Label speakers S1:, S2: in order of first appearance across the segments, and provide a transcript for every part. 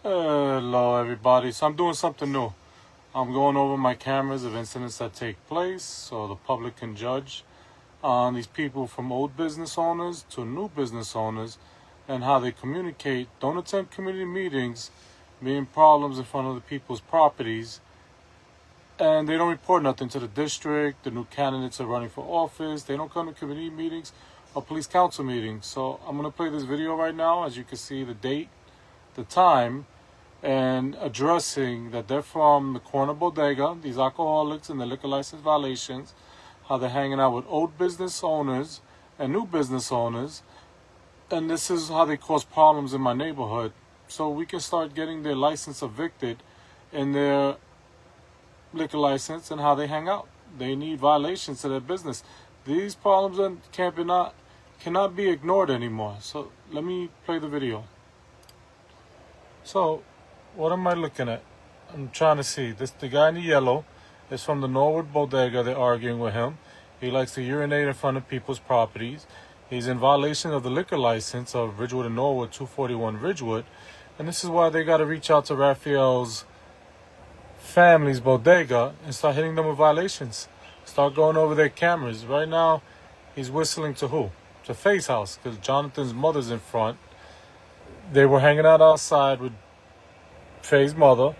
S1: Hello everybody. So I'm doing something new. I'm going over my cameras of incidents that take place so the public can judge on these people, from old business owners to new business owners, and how they communicate. Don't attend community meetings, being problems in front of the people's properties, and they don't report nothing to the district. The new candidates are running for office. They don't come to community meetings or police council meetings. So I'm going to play this video right now. As you can see, the date, the time, and addressing that they're from the corner bodega, these alcoholics and the liquor license violations, how they're hanging out with old business owners and new business owners, and this is how they cause problems in my neighborhood. So we can start getting their license evicted and their liquor license and how they hang out. They need violations to their business. These problems cannot be ignored anymore. So let me play the video. So what am I looking at? I'm trying to see. The guy in the yellow is from the Norwood Bodega. They're arguing with him. He likes to urinate in front of people's properties. He's in violation of the liquor license of Ridgewood and Norwood, 241 Ridgewood. And this is why they got to reach out to Raphael's family's bodega and start hitting them with violations. Start going over their cameras. Right now, he's whistling to who? To Faye's house, because Jonathan's mother's in front. They were hanging out outside with Faye's mother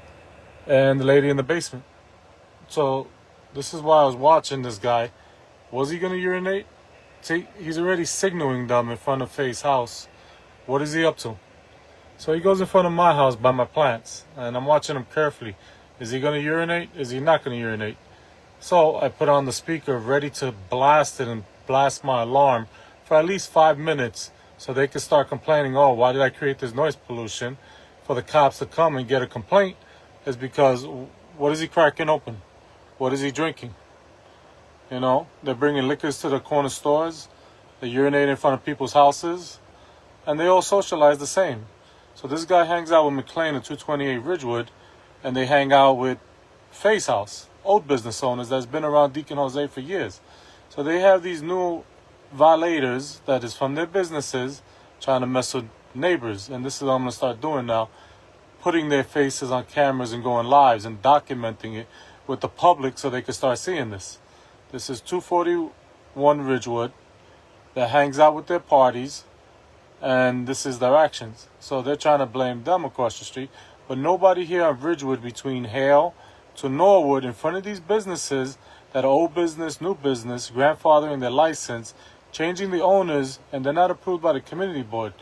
S1: and the lady in the basement. So this is why I was watching this guy. Was he going to urinate? See, he's already signaling them in front of Faye's house. What is he up to? So he goes in front of my house by my plants, and I'm watching him carefully. Is he going to urinate? Is he not going to urinate? So I put on the speaker ready to blast it and blast my alarm for at least 5 minutes so they can start complaining, oh, why did I create this noise pollution? For the cops to come and get a complaint is because what is he cracking open? What is he drinking? You know, they're bringing liquors to the corner stores. They urinate in front of people's houses. And they all socialize the same. So this guy hangs out with McLean at 228 Ridgewood, and they hang out with Faye's house, old business owners that's been around Deacon Jose for years. So they have these new violators that is from their businesses trying to mess with neighbors. And this is what I'm going to start doing now, putting their faces on cameras and going lives and documenting it with the public so they can start seeing this. This is 241 Ridgewood that hangs out with their parties, and this is their actions. So they're trying to blame them across the street, but nobody here on Ridgewood between Hale to Norwood in front of these businesses that are old business, new business, grandfathering their license, changing the owners, and they're not approved by the community board.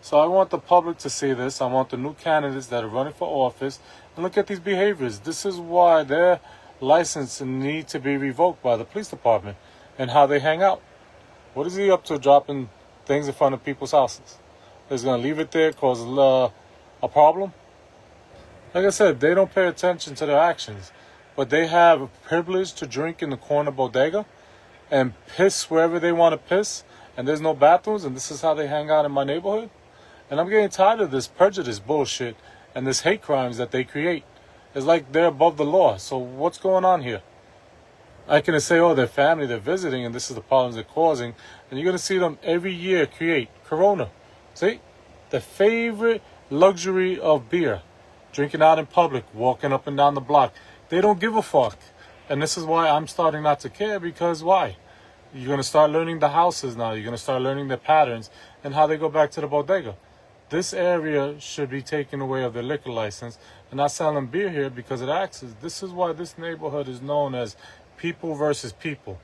S1: So I want the public to see this. I want the new candidates that are running for office and look at these behaviors. This is why their license need to be revoked by the police department and how they hang out. What is he up to, dropping things in front of people's houses? Is going to leave it there, cause a problem? Like I said, they don't pay attention to their actions, but they have a privilege to drink in the corner bodega and piss wherever they want to piss, and there's no bathrooms, and this is how they hang out in my neighborhood. And I'm getting tired of this prejudice bullshit and this hate crimes that they create. It's like they're above the law. So what's going on here? I can say, oh, they're family, they're visiting, and this is the problems they're causing. And you're going to see them every year create Corona. See? The favorite luxury of beer. Drinking out in public, walking up and down the block. They don't give a fuck. And this is why I'm starting not to care, because why? You're going to start learning the houses now. You're going to start learning their patterns and how they go back to the bodega. This area should be taken away of their liquor license and not selling beer here because it acts. This is why this neighborhood is known as people versus people.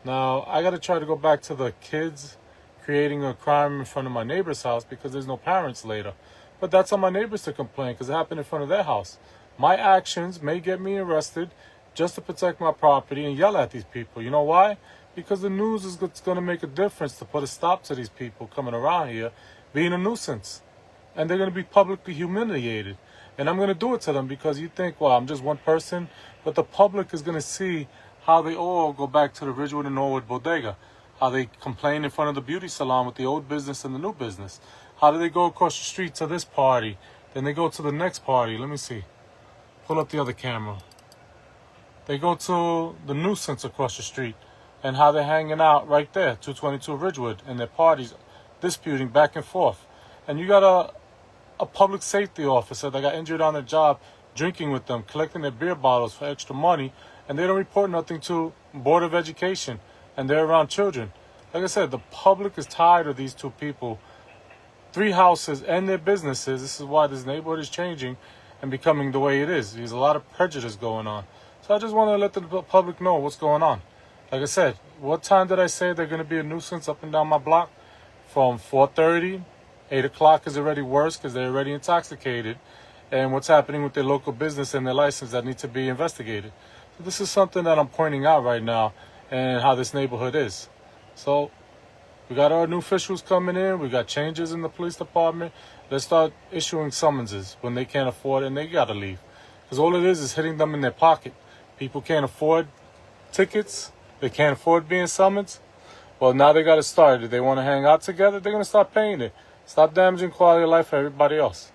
S1: Now, I got to try to go back to the kids creating a crime in front of my neighbor's house because there's no parents later. But that's on my neighbors to complain because it happened in front of their house. My actions may get me arrested just to protect my property and yell at these people. You know why? Because the news is going to make a difference to put a stop to these people coming around here being a nuisance. And they're going to be publicly humiliated. And I'm going to do it to them because you think, well, I'm just one person. But the public is going to see how they all go back to the Ridgewood and Norwood bodega. How they complain in front of the beauty salon with the old business and the new business. How do they go across the street to this party? Then they go to the next party. Let me see. Pull up the other camera. They go to the nuisance across the street. And how they're hanging out right there, 222 Ridgewood, and their parties disputing back and forth. And you gotta a public safety officer that got injured on the job drinking with them, collecting their beer bottles for extra money, and they don't report nothing to Board of Education, and they're around children. Like I said, the public is tired of these two people. 3 houses and their businesses. This is why this neighborhood is changing and becoming the way it is. There's a lot of prejudice going on. So I just want to let the public know what's going on. Like I said, what time did I say they're going to be a nuisance up and down my block? From 4:30, 8 o'clock is already worse because they're already intoxicated. And what's happening with their local business and their license that need to be investigated. So this is something that I'm pointing out right now and how this neighborhood is. So we got our new officials coming in. We got changes in the police department. Let's start issuing summonses when they can't afford it and they got to leave. Because all it is hitting them in their pocket. People can't afford tickets. They can't afford being summoned. Well, now they got to start. If they want to hang out together, they're going to start paying it. Stop damaging quality of life for everybody else.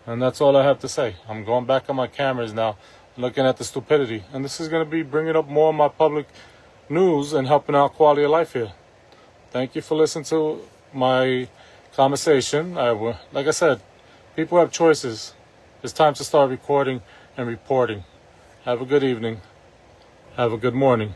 S1: And that's all I have to say. I'm going back on my cameras now, looking at the stupidity. And this is going to be bringing up more of my public news and helping out quality of life here. Thank you for listening to my conversation. Like I said, people have choices. It's time to start recording and reporting. Have a good evening. Have a good morning.